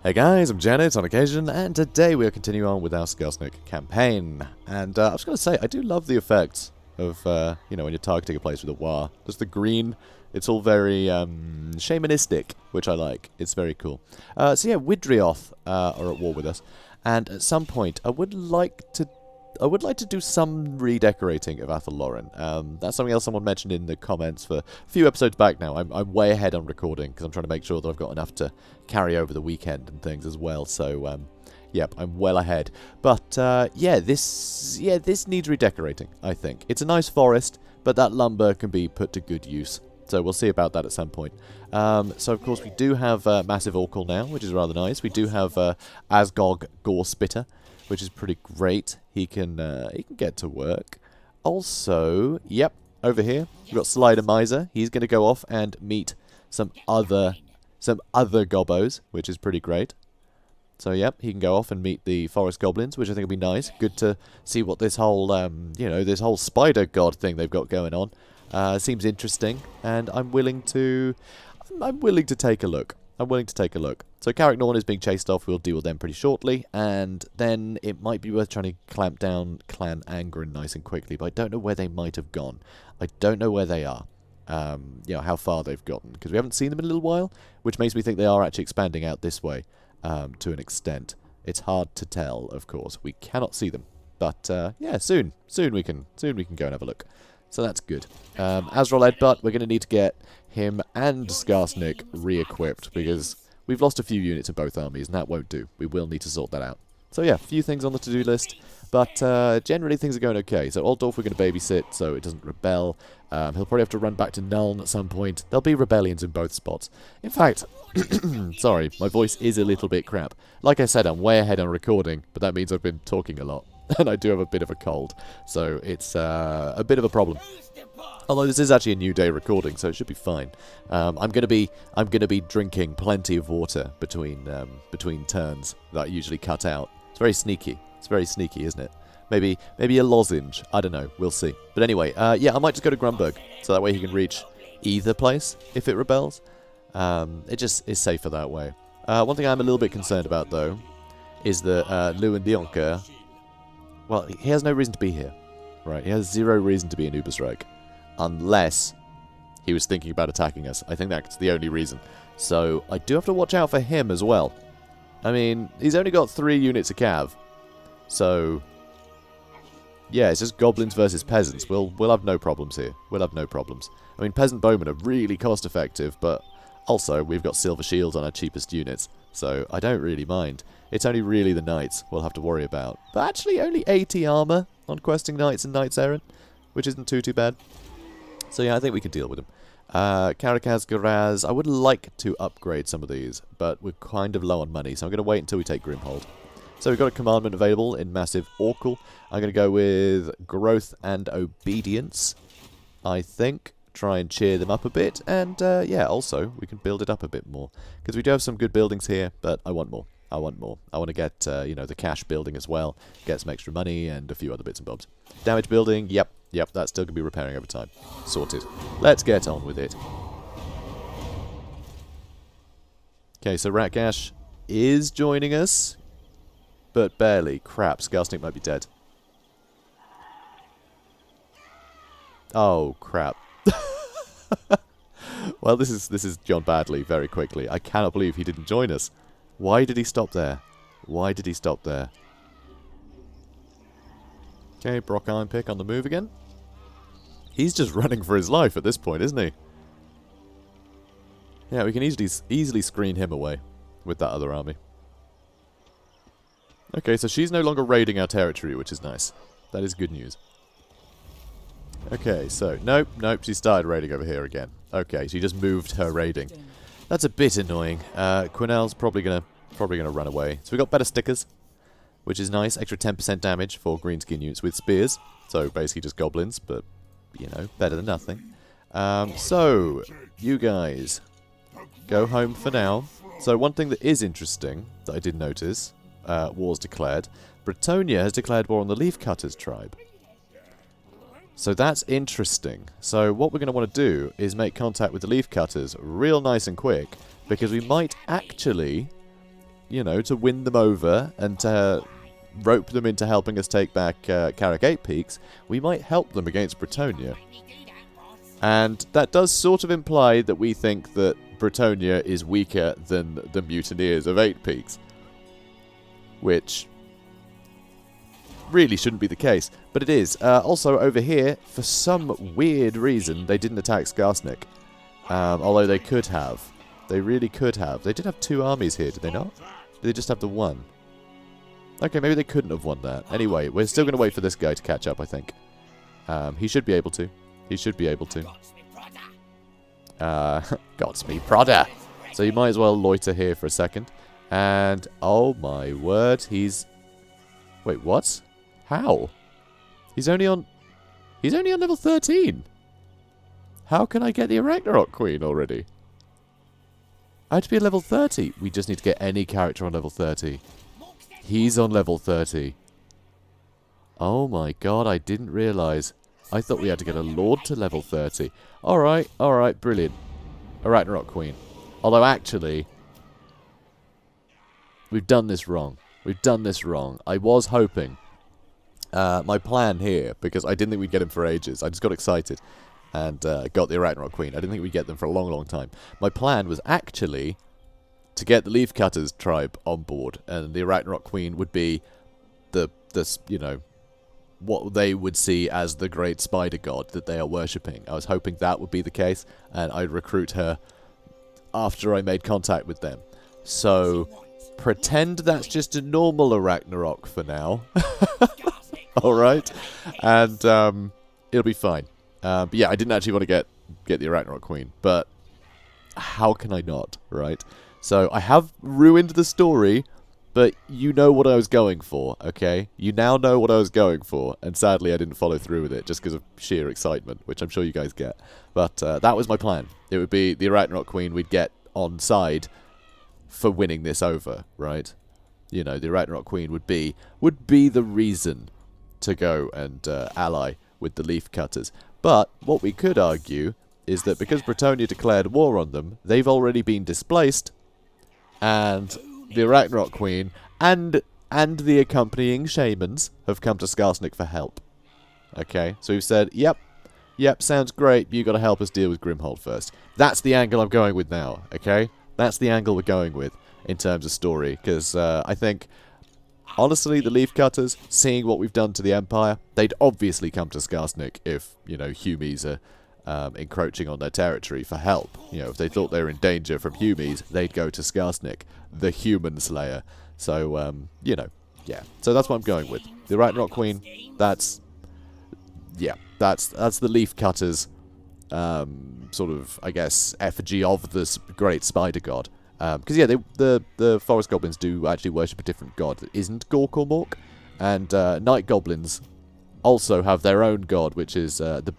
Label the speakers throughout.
Speaker 1: Hey guys, I'm JanetOnOccasion, and today we are continuing on with our Skarsnik Campaign. And I was going to say, I do love the effects of, you know, when you're targeting a place with a war. Just the green, it's all very shamanistic, which I like. It's very cool. So yeah, Widrioth are at war with us, and at some point I would like to do some redecorating of Athelloren. That's something else someone mentioned in the comments for a few episodes back now. I'm way ahead on recording because I'm trying to make sure that I've got enough to carry over the weekend and things as well. So, yep, I'm well ahead. But, yeah, this needs redecorating, I think. It's a nice forest, but that lumber can be put to good use. So we'll see about that at some point. So, of course, we do have Massive Orcal now, which is rather nice. We do have Asgog Gore Spitter, which is pretty great. He can get to work. Also, yep, over here we've got Slider Miser. He's going to go off and meet some other gobbos, which is pretty great. So yep, he can go off and meet the forest goblins, which I think will be nice. Good to see what this whole this whole spider god thing they've got going on. Seems interesting, and I'm willing to take a look. So Karak Norn is being chased off. We'll deal with them pretty shortly, and then it might be worth trying to clamp down Clan Angren nice and quickly, but I don't know where they might have gone. I don't know where they are. You know, how far they've gotten, because we haven't seen them in a little while, which makes me think they are actually expanding out this way to an extent. It's hard to tell, of course. We cannot see them, but yeah, soon we can go and have a look. So that's good. Azrael Edbutt, we're going to need to get him and Skarsnik re-equipped, because we've lost a few units in both armies, and that won't do. We will need to sort that out. So yeah, a few things on the to-do list, but generally things are going okay. So Altdorf we're going to babysit so it doesn't rebel. He'll probably have to run back to Nuln at some point. There'll be rebellions in both spots. In fact, sorry, my voice is a little bit crap. Like I said, I'm way ahead on recording, but that means I've been talking a lot. And I do have a bit of a cold, so it's a bit of a problem. Although this is actually a new day recording, so it should be fine. I'm gonna be drinking plenty of water between turns that I usually cut out. It's very sneaky. It's very sneaky, isn't it? Maybe a lozenge. I don't know. We'll see. But anyway, yeah, I might just go to Grunberg, so that way he can reach either place if it rebels. It just is safer that way. One thing I'm a little bit concerned about, though, is that Lewin Dionker, well, he has no reason to be here, right? He has zero reason to be in Ubersreich, unless he was thinking about attacking us. I think that's the only reason. So I do have to watch out for him as well. I mean, he's only got 3 units of cav, so yeah, it's just goblins versus peasants. We'll have no problems here. We'll have no problems. I mean, peasant bowmen are really cost effective, but also we've got silver shields on our cheapest units, so I don't really mind. It's only really the knights we'll have to worry about. But actually, only 80 armor on questing knights and knights errant, which isn't too bad. So yeah, I think we can deal with them. Karakaz Garaz, I would like to upgrade some of these, but we're kind of low on money, so I'm going to wait until we take Grimhold. So we've got a commandment available in Massive Orcal. I'm going to go with Growth and Obedience, I think. Try and cheer them up a bit, and yeah, also we can build it up a bit more, because we do have some good buildings here, but I want more. I want to get, you know, the cash building as well, get some extra money, and a few other bits and bobs. Damage building, yep, that's still going to be repairing over time. Sorted. Let's get on with it. Okay, so Ratgash is joining us, but barely. Crap, Skarsnik might be dead. Oh, crap. Well, this is gone badly very quickly. I cannot believe he didn't join us. Why did he stop there? Why did he stop there? Okay, Brock Ironpick on the move again. He's just running for his life at this point, isn't he? Yeah, we can easily screen him away with that other army. Okay, so she's no longer raiding our territory, which is nice. That is good news. Okay, so nope, she started raiding over here again. Okay, she just moved her raiding. That's a bit annoying. Quinnell's probably gonna run away. So we got better stickers, which is nice. Extra 10% damage for greenskin units with spears. So basically just goblins, but you know, better than nothing. So you guys go home for now. So one thing that is interesting that I did notice, war's declared. Bretonia has declared war on the Leafcutters tribe. So that's interesting. So what we're going to want to do is make contact with the Leafcutters real nice and quick, because we might actually you know, to win them over and to rope them into helping us take back Karak Eight-Peaks, we might help them against Bretonnia. And that does sort of imply that we think that Bretonnia is weaker than the mutineers of Eight-Peaks, which really shouldn't be the case, but it is. Also, over here, for some weird reason, they didn't attack Skarsnik, although they could have. They really could have. They did have 2 armies here, did they not? Did they just have the 1? Okay, maybe they couldn't have won that. Anyway, we're still going to wait for this guy to catch up, I think. He should be able to. He should be able to. Godspeed, Prodder! So you might as well loiter here for a second. And, oh my word, he's... Wait, what? How? He's only on level 13! How can I get the Ragnarok Queen already? I had to be at level 30. We just need to get any character on level 30. He's on level 30. Oh my god, I didn't realise. I thought we had to get a Lord to level 30. Alright, brilliant. A Ragnarok Queen. Although actually, we've done this wrong. We've done this wrong. I was hoping, my plan here, because I didn't think we'd get him for ages. I just got excited and got the Ragnarok Queen. I didn't think we'd get them for a long, long time. My plan was actually to get the Leaf Cutters tribe on board, and the Ragnarok Queen would be the you know, what they would see as the great spider god that they are worshipping. I was hoping that would be the case, and I'd recruit her after I made contact with them. So, pretend that's just a normal Ragnarok for now. Alright? And, it'll be fine. But yeah, I didn't actually want to get the Ragnarok Queen, but how can I not, right? So, I have ruined the story, but you know what I was going for, okay? You now know what I was going for, and sadly I didn't follow through with it just because of sheer excitement, which I'm sure you guys get. But that was my plan. It would be the Ragnarok Queen we'd get on side for winning this over, right? You know, the Ragnarok Queen would be the reason to go and ally with the Leaf Cutters. But what we could argue is that because Bretonnia declared war on them, they've already been displaced, and the Ragnarok Queen and the accompanying shamans have come to Skarsnik for help. Okay, so we've said, yep, sounds great, you got to help us deal with Grimhold first. That's the angle I'm going with now, okay? That's the angle we're going with in terms of story, because I think, honestly, the Leaf Cutters, seeing what we've done to the Empire, they'd obviously come to Skarsnik if, you know, Humies are encroaching on their territory for help. You know, if they thought they were in danger from Humies, they'd go to Skarsnik, the human slayer. So, you know, yeah. So that's what I'm going with. The Ragnarok Queen, that's the Leaf Cutters, sort of, I guess, effigy of this great spider god. Because, yeah, the forest goblins do actually worship a different god that isn't Gork or Mork. And night goblins also have their own god, which is the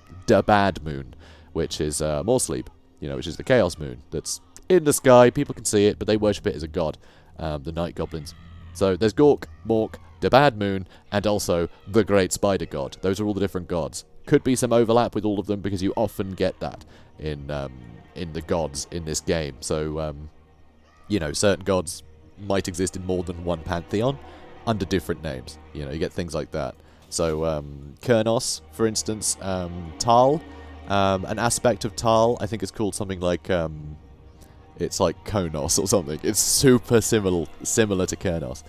Speaker 1: Bad Moon, which is Morsleep, you know, which is the Chaos Moon that's in the sky. People can see it, but they worship it as a god, the night goblins. So there's Gork, Mork, the Bad Moon, and also the Great Spider God. Those are all the different gods. Could be some overlap with all of them because you often get that in the gods in this game. So, you know, certain gods might exist in more than one pantheon under different names. You know, you get things like that. So, Kurnos, for instance, Tal, an aspect of Tal, I think it's called something like, it's like Konos or something. It's super similar to Kurnos,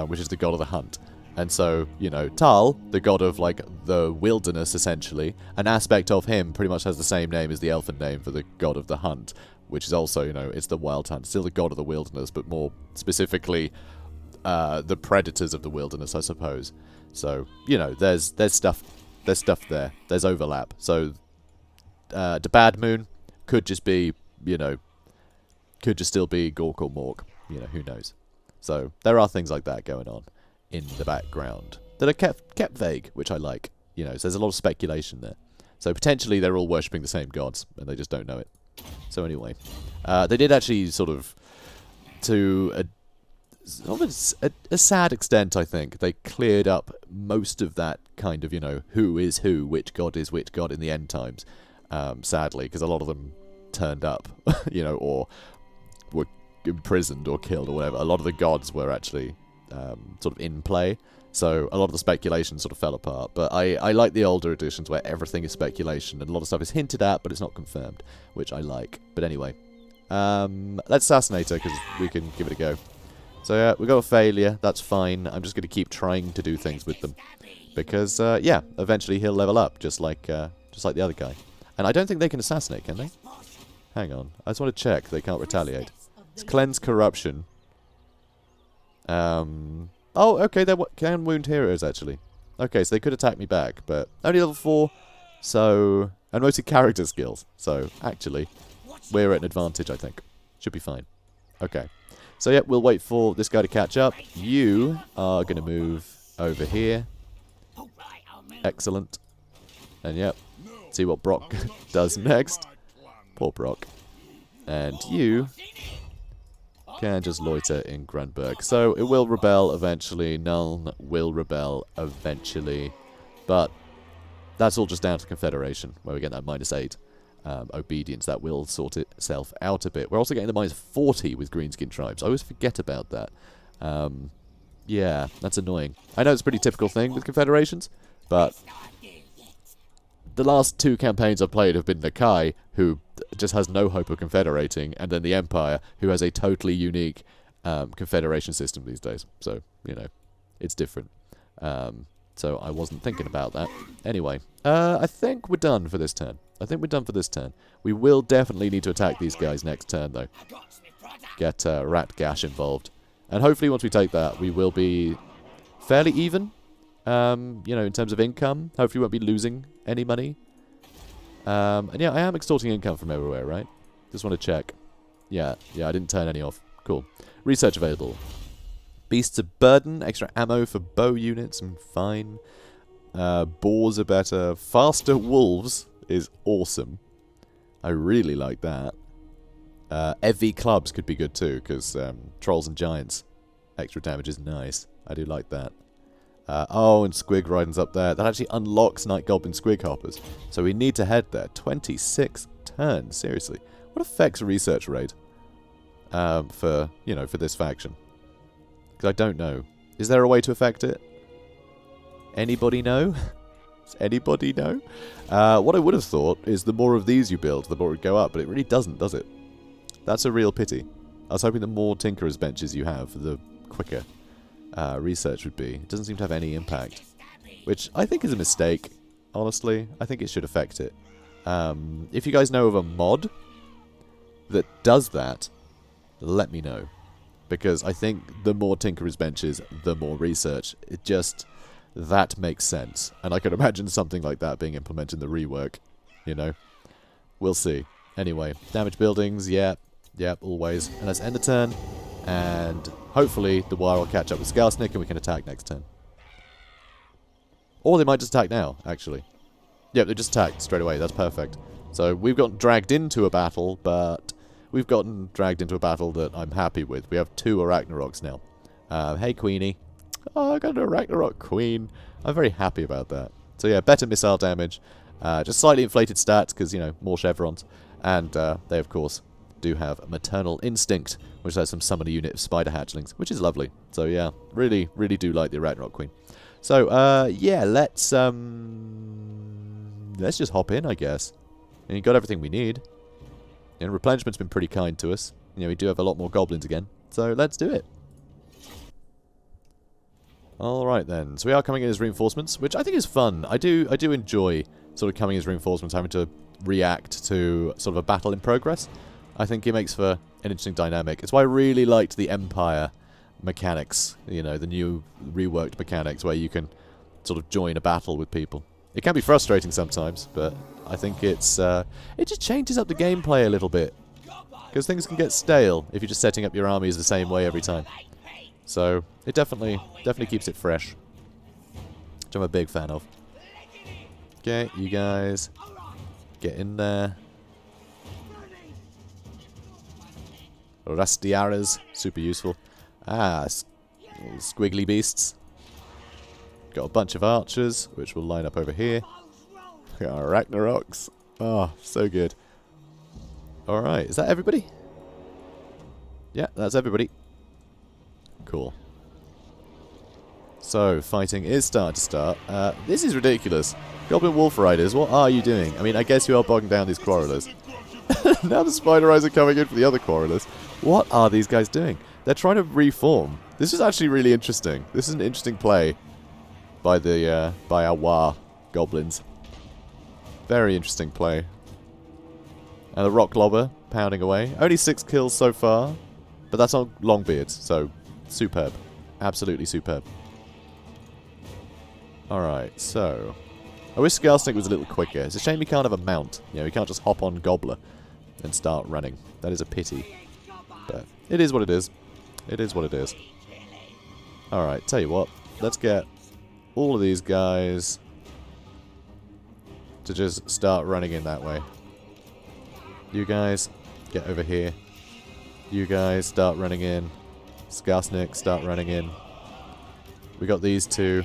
Speaker 1: which is the god of the hunt. And so, you know, Tal, the god of, like, the wilderness, essentially, an aspect of him pretty much has the same name as the elfin name for the god of the hunt, which is also, you know, it's the wild hunt. Still the god of the wilderness, but more specifically, the predators of the wilderness, I suppose. So, you know, there's stuff there. There's overlap. So, the Bad Moon could just be, you know, could just still be Gork or Mork. You know, who knows. So, there are things like that going on in the background that are kept vague, which I like. You know, so there's a lot of speculation there. So, potentially they're all worshipping the same gods, and they just don't know it. So, anyway. They did actually sort of, to a sad extent, I think, they cleared up most of that kind of, you know, who is who, which god is which god in the end times, sadly, because a lot of them turned up, you know, or were imprisoned or killed or whatever. A lot of the gods were actually sort of in play. So a lot of the speculation sort of fell apart. But I like the older editions where everything is speculation and a lot of stuff is hinted at, but it's not confirmed, which I like. But anyway, let's assassinate her because we can give it a go. So yeah, we got a failure. That's fine. I'm just going to keep trying to do things with them because yeah, eventually he'll level up, just like the other guy. And I don't think they can assassinate, can they? Hang on, I just want to check they can't retaliate. It's cleanse corruption. Oh, okay, they can wound heroes, actually. Okay, so they could attack me back, but only level 4, so... And mostly character skills, so actually, we're at an advantage, I think. Should be fine. Okay. So, yeah, we'll wait for this guy to catch up. You are going to move over here. Excellent. And, yep, see what Brock does next. Poor Brock. And you... can just loiter in Grunberg. So it will rebel eventually. Nuln will rebel eventually. But that's all just down to Confederation, where we get that -8 obedience. That will sort itself out a bit. We're also getting the -40 with Greenskin tribes. I always forget about that. Yeah, that's annoying. I know it's a pretty typical thing with Confederations, but the last 2 campaigns I've played have been Nakai, who just has no hope of confederating, and then the Empire, who has a totally unique confederation system these days. So, you know, it's different. So I wasn't thinking about that. Anyway, I think we're done for this turn. We will definitely need to attack these guys next turn, though. Get Rat Gash involved. And hopefully once we take that, we will be fairly even. You know, in terms of income. Hopefully we won't be losing any money. And yeah, I am extorting income from everywhere, right? Just want to check. Yeah, I didn't turn any off. Cool. Research available. Beasts of Burden, extra ammo for bow units, and fine. Boars are better. Faster wolves is awesome. I really like that. EV clubs could be good too, because trolls and giants. Extra damage is nice. I do like that. Oh, and Squig Riding's up there. That actually unlocks Night Goblin Squig Hoppers. So we need to head there. 26 turns. Seriously. What affects research rate for, you know, for this faction? Because I don't know. Is there a way to affect it? Anybody know? Does anybody know? What I would have thought is the more of these you build, the more it would go up. But it really doesn't, does it? That's a real pity. I was hoping the more Tinkerer's benches you have, the quicker research would be. It doesn't seem to have any impact, which I think is a mistake, honestly. I think it should affect it. If you guys know of a mod that does that, let me know, because I think the more Tinkerer's benches, the more research. It just, that makes sense, and I can imagine something like that being implemented in the rework, you know. We'll see. Anyway, damage buildings, yep, always. And let's end the turn. And hopefully the Wire will catch up with Skarsnik and we can attack next turn. Or they might just attack now, actually. Yep, they just attacked straight away. That's perfect. So we've gotten dragged into a battle, but we've gotten dragged into a battle that I'm happy with. We have 2 Arachnaroks now. Hey, Queenie. Oh, I got an Arachnarok Queen. I'm very happy about that. So yeah, better missile damage. Just slightly inflated stats because, you know, more chevrons. And they, of course, do have Maternal Instinct, which lets them summon a unit of spider hatchlings, which is lovely. So yeah, really, really do like the Arachnarok Queen. So yeah, let's just hop in, I guess. And you got everything we need. And replenishment's been pretty kind to us. You know, we do have a lot more goblins again. So let's do it. Alright then. So we are coming in as reinforcements, which I think is fun. I do enjoy sort of coming as reinforcements, having to react to sort of a battle in progress. I think it makes for an interesting dynamic. It's why I really liked the Empire mechanics, you know, the new reworked mechanics where you can sort of join a battle with people. It can be frustrating sometimes, but I think it's it just changes up the gameplay a little bit, because things can get stale if you're just setting up your armies the same way every time. So it definitely keeps it fresh, which I'm a big fan of. Okay, you guys get in there. Rastiaras, super useful. Ah, squiggly beasts. Got a bunch of archers, which will line up over here. Got our Ragnaroks. Oh, so good. Alright, is that everybody? Yeah, that's everybody. Cool. So, fighting is starting to start. This is ridiculous. Goblin Wolf Riders, what are you doing? I mean, I guess you are bogging down these quarrelers. Now the Spider Eyes are coming in for the other quarrelers. What are these guys doing? They're trying to reform. This is actually really interesting. This is an interesting play by the by our War goblins. Very interesting play. And the Rock Lobber pounding away. Only 6 kills so far, but that's on Longbeards, so superb. Absolutely superb. Alright, so I wish Skarsnik was a little quicker. It's a shame he can't have a mount. You know, he can't just hop on Gobbler and start running. That is a pity. But it is what it is. It is what it is. Alright, tell you what. Let's get all of these guys to just start running in that way. You guys, get over here. You guys, start running in. Skarsnik, start running in. We got these two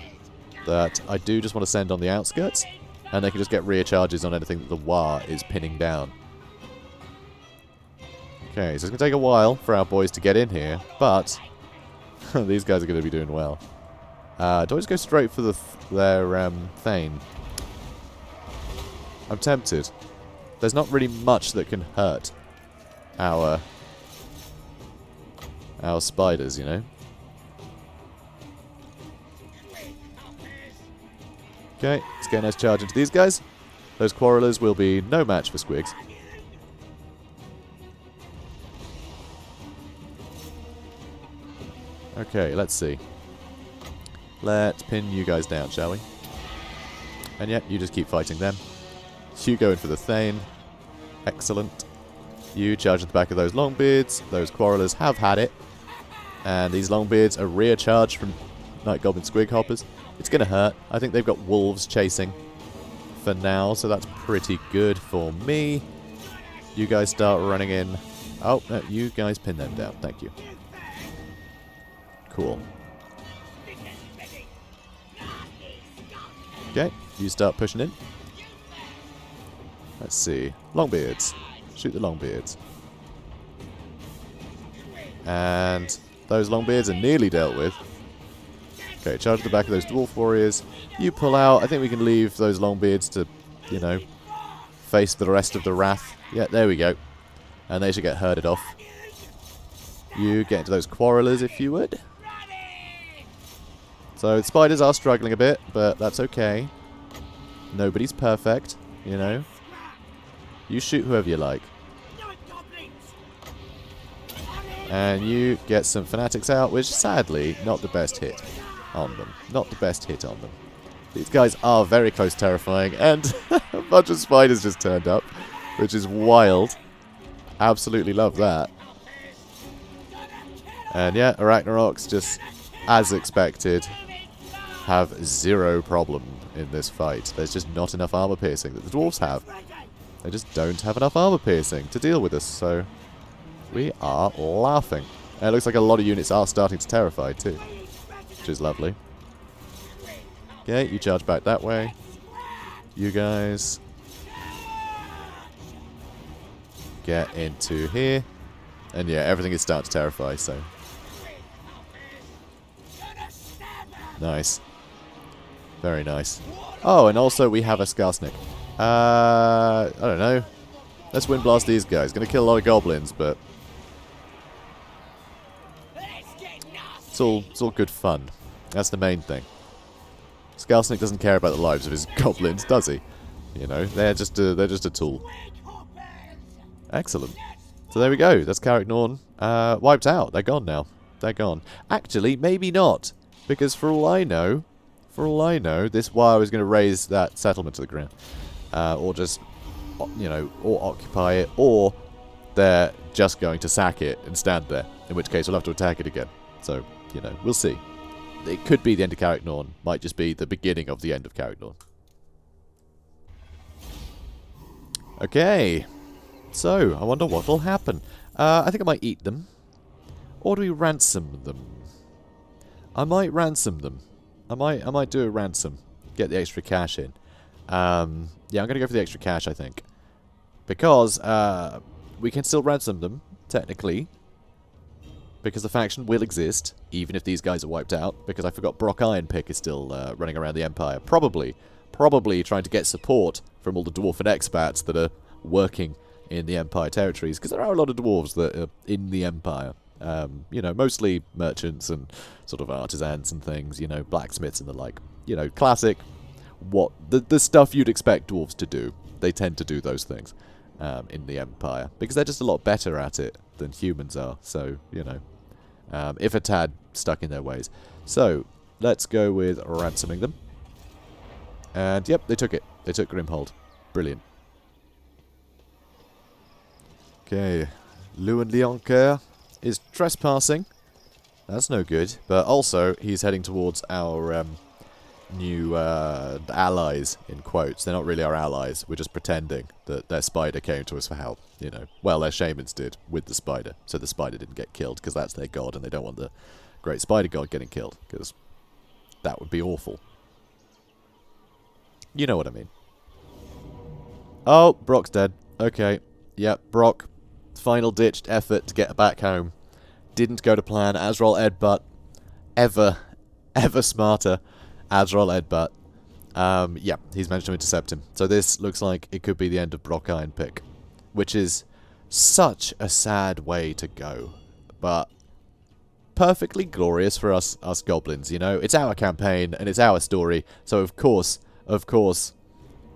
Speaker 1: that I do just want to send on the outskirts, and they can just get rear charges on anything that the War is pinning down. Okay, so it's going to take a while for our boys to get in here, but these guys are going to be doing well. Do I just go straight for their Thane? I'm tempted. There's not really much that can hurt our spiders, you know? Okay, let's get a nice charge into these guys. Those quarrelers will be no match for Squigs. Okay, let's see. Let's pin you guys down, shall we? And yeah, you just keep fighting them. You go in for the Thane. Excellent. You charge at the back of those Longbeards. Those quarrelers have had it. And these Longbeards are rear charged from Night Goblin Squig Hoppers. It's going to hurt. I think they've got wolves chasing for now, so that's pretty good for me. You guys start running in. Oh, no, you guys pin them down. Thank you. Cool. Okay, you start pushing in. Let's see. Longbeards. Shoot the Longbeards. And those Longbeards are nearly dealt with. Okay, charge the back of those Dwarf Warriors. You pull out. I think we can leave those Longbeards to, you know, face the rest of the Wrath. Yeah, there we go. And they should get herded off. You get into those Quarrelers if you would. So the spiders are struggling a bit, but that's okay. Nobody's perfect, you know. You shoot whoever you like. And you get some Fanatics out, which sadly, not the best hit on them. Not the best hit on them. These guys are very close terrifying, and a bunch of spiders just turned up, which is wild. Absolutely love that. And yeah, Arachnaroks, just as expected, have zero problem in this fight. There's just not enough armor piercing that the dwarves have. They just don't have enough armor piercing to deal with us, so we are laughing. And it looks like a lot of units are starting to terrify too, which is lovely. Okay, you charge back that way. You guys get into here. And yeah, everything is starting to terrify, so. Nice. Very nice. Oh, and also we have a Skarsnik. I don't know. Let's wind blast these guys. Gonna kill a lot of goblins, but it's all good fun. That's the main thing. Skarsnik doesn't care about the lives of his goblins, does he? You know, they're just a tool. Excellent. So there we go. That's Karak Norn wiped out. They're gone now. They're gone. Actually, maybe not, because for all I know, this wire is going to raise that settlement to the ground, or just, you know, or occupy it, or they're just going to sack it and stand there. In which case, we'll have to attack it again. So, you know, we'll see. It could be the end of Karak Norn. Might just be the beginning of the end of Karak Norn. Okay. So, I wonder what will happen. I think I might eat them. Or do we ransom them? I might ransom them. I might do a ransom. Get the extra cash in. Yeah, I'm going to go for the extra cash, I think. Because we can still ransom them, technically. because the faction will exist, even if these guys are wiped out, because I forgot Brock Eight-Peaks is still running around the Empire. Probably trying to get support from all the dwarf and expats that are working in the Empire territories, because there are a lot of dwarves that are in the Empire. You know, mostly merchants and sort of artisans and things, you know, blacksmiths and the like. You know, classic, what the stuff you'd expect dwarves to do. They tend to do those things in the Empire, because they're just a lot better at it than humans are, so, you know, if a tad stuck in their ways. So, let's go with ransoming them. And, yep, they took it. They took Grimhold. Brilliant. Okay, Lewin Leoncoeur is trespassing. That's no good. But also, he's heading towards our new allies, in quotes. They're not really our allies. We're just pretending that their spider came to us for help, you know. Well, their shamans did, with the spider. So the spider didn't get killed, because that's their god, and they don't want the great spider god getting killed, because that would be awful. You know what I mean. Oh, Brock's dead. Okay. Yep, Brock. Final ditched effort to get back home. Didn't go to plan. Azrael Edbutt. Ever smarter. Azrael Edbutt. Yeah, he's managed to intercept him. So this looks like it could be the end of Brock Eight-Peaks, which is such a sad way to go. But perfectly glorious for us goblins, you know? It's our campaign, and it's our story, so of course,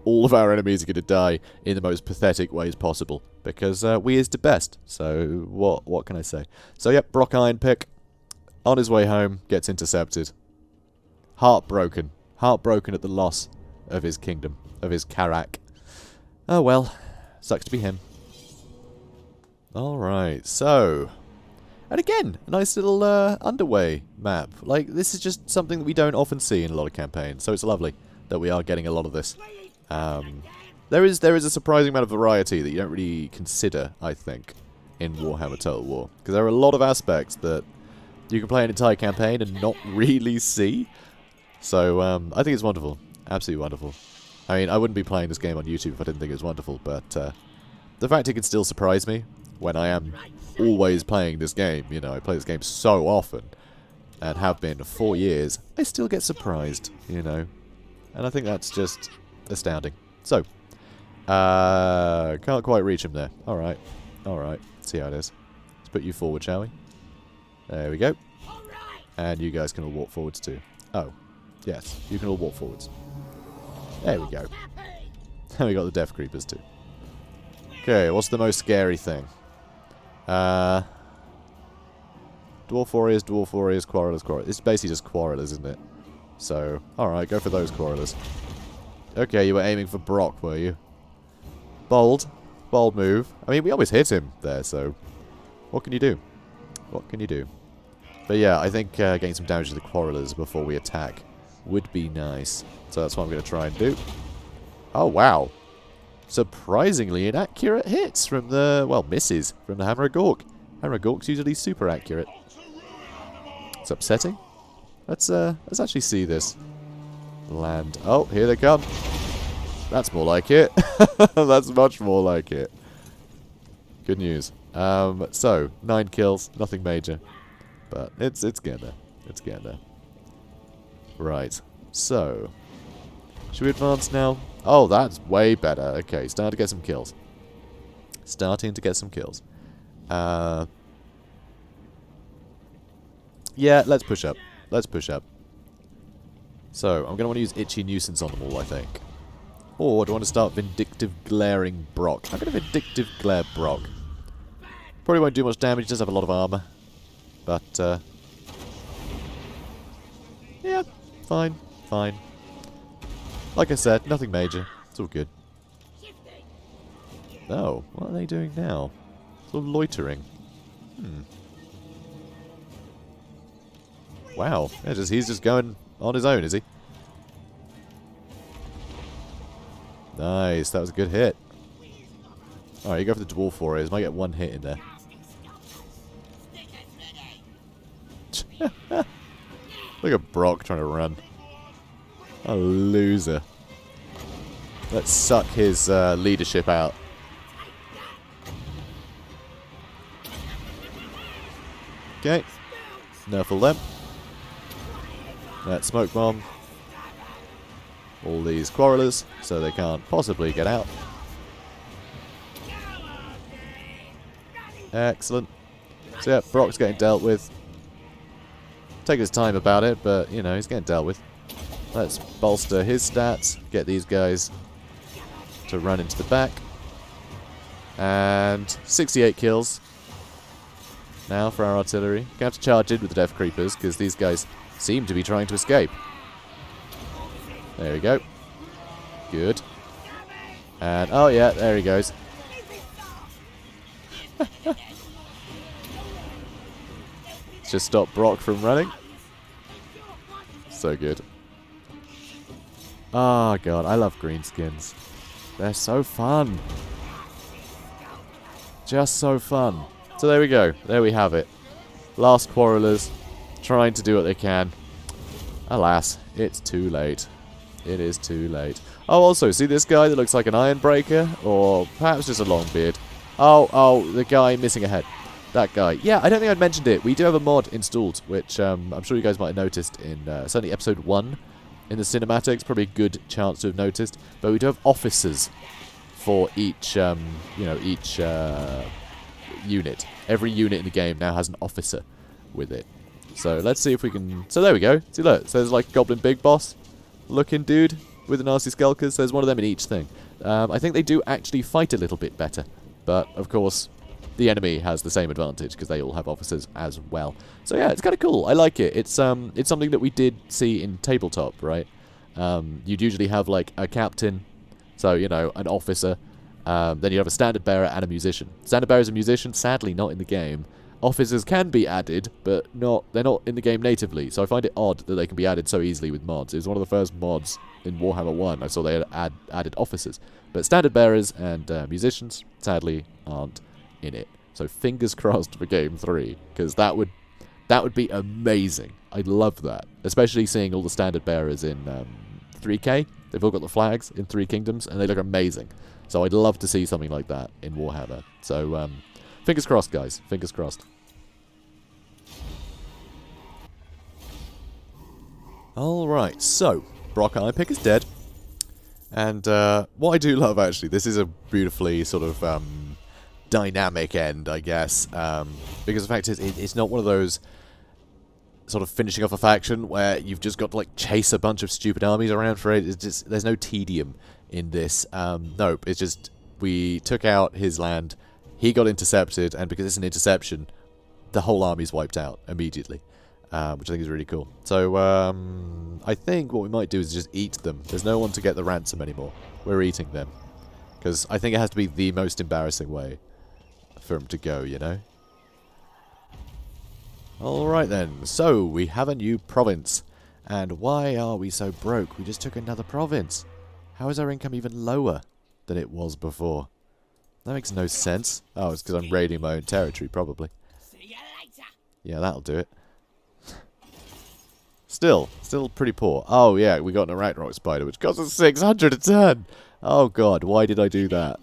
Speaker 1: all of our enemies are going to die in the most pathetic ways possible, because we is the best. So what can I say? So yep, Brock Eight-Peaks on his way home gets intercepted. Heartbroken at the loss of his kingdom, of his Karak. Oh well, sucks to be him. Alright, so, and again, a nice little underway map. Like, this is just something that we don't often see in a lot of campaigns, so it's lovely that we are getting a lot of this. There is a surprising amount of variety that you don't really consider, I think, in Warhammer Total War. Because there are a lot of aspects that you can play an entire campaign and not really see. So, I think it's wonderful. Absolutely wonderful. I mean, I wouldn't be playing this game on YouTube if I didn't think it was wonderful, but the fact it can still surprise me when I am always playing this game, you know, I play this game so often, and have been for 4 years, I still get surprised, you know. And I think that's just astounding. So, can't quite reach him there. Alright, alright, see how it is. Let's put you forward, shall we? There we go. And you guys can all walk forwards too. Oh, yes, you can all walk forwards. There we go. And we got the Death Creepers too. Okay, what's the most scary thing? Dwarf Warriors, Quarrelers. It's basically just Quarrelers, isn't it? So, alright, go for those Quarrelers. Okay, you were aiming for Brock, were you? Bold. Bold move. I mean, we always hit him there, so what can you do? What can you do? But yeah, I think getting some damage to the Quarrelers before we attack would be nice. So that's what I'm going to try and do. Oh, wow. Surprisingly inaccurate hits from the, well, misses from the Hammer of Gork. Hammer of Gork's usually super accurate. It's upsetting. Let's actually see this. Land. Oh, here they come. That's more like it. That's much more like it. Good news. So, 9 kills, nothing major. But it's getting there. It's getting there. Right. So, should we advance now? Oh, that's way better. Okay, starting to get some kills. Starting to get some kills. Yeah, let's push up. Let's push up. So, I'm going to want to use Itchy Nuisance on them all, I think. Or do I want to start Vindictive Glaring Brock? I'm going to Vindictive Glare Brock. Probably won't do much damage, does have a lot of armor. But, yeah, fine, fine. Like I said, nothing major. It's all good. Oh, what are they doing now? Sort of loitering. Wow, he's just going on his own, is he? Nice, that was a good hit. Alright, you go for the Dwarf Warriors. Might get one hit in there. Look at Brock trying to run. A loser. Let's suck his leadership out. Okay. Nerfle them. Let's smoke bomb all these quarrelers so they can't possibly get out. Excellent. So yeah, Brock's getting dealt with. Take his time about it, but you know, he's getting dealt with. Let's bolster his stats, get these guys to run into the back. And 68 kills now for our artillery. Gonna have to charge in with the Death Creepers because these guys seem to be trying to escape. There we go. Good. And, oh yeah, there he goes. Just stop Brock from running. So good. Oh god, I love greenskins. They're so fun. Just so fun. So there we go. There we have it. Last quarrelers trying to do what they can. Alas, it's too late. It is too late. Oh, also, see this guy that looks like an Ironbreaker? Or perhaps just a long beard. Oh, the guy missing a head. That guy. Yeah, I don't think I'd mentioned it. We do have a mod installed, which I'm sure you guys might have noticed in certainly episode 1 in the cinematics. Probably a good chance to have noticed. But we do have officers for each, each unit. Every unit in the game now has an officer with it. So let's see if we can... So there we go. See, look. So there's like Goblin Big Boss looking dude with the nasty skulkers. There's one of them in each thing. I think they do actually fight a little bit better. But, of course, the enemy has the same advantage because they all have officers as well. So yeah, it's kind of cool. I like it. It's something that we did see in tabletop, right? You'd usually have like a captain, so you know, an officer. Then you have a standard bearer and a musician. Standard bearer is a musician, sadly not in the game. Officers can be added, but they're not in the game natively. So I find it odd that they can be added so easily with mods. It was one of the first mods in Warhammer 1 I saw they had added officers. But standard bearers and musicians, sadly, aren't in it. So fingers crossed for Game 3, because that would be amazing. I'd love that. Especially seeing all the standard bearers in 3K. They've all got the flags in 3 Kingdoms, and they look amazing. So I'd love to see something like that in Warhammer. So, fingers crossed, guys. Fingers crossed. Alright, so, Brock Eight-Peaks is dead. And what I do love, actually, this is a beautifully sort of dynamic end, I guess. Because the fact is, it's not one of those sort of finishing off a faction where you've just got to like chase a bunch of stupid armies around for it. It's just, there's no tedium in this. Nope, it's just we took out his land, he got intercepted, and because it's an interception, the whole army's wiped out immediately. Which I think is really cool. So, I think what we might do is just eat them. There's no one to get the ransom anymore. We're eating them. Because I think it has to be the most embarrassing way for them to go, you know? Alright then, so we have a new province. And why are we so broke? We just took another province. How is our income even lower than it was before? That makes no sense. Oh, it's because I'm raiding my own territory, probably. See you later. Yeah, that'll do it. Still pretty poor. Oh yeah, we got an Arachnarok spider, which costs us 600 a turn. Oh god, why did I do that?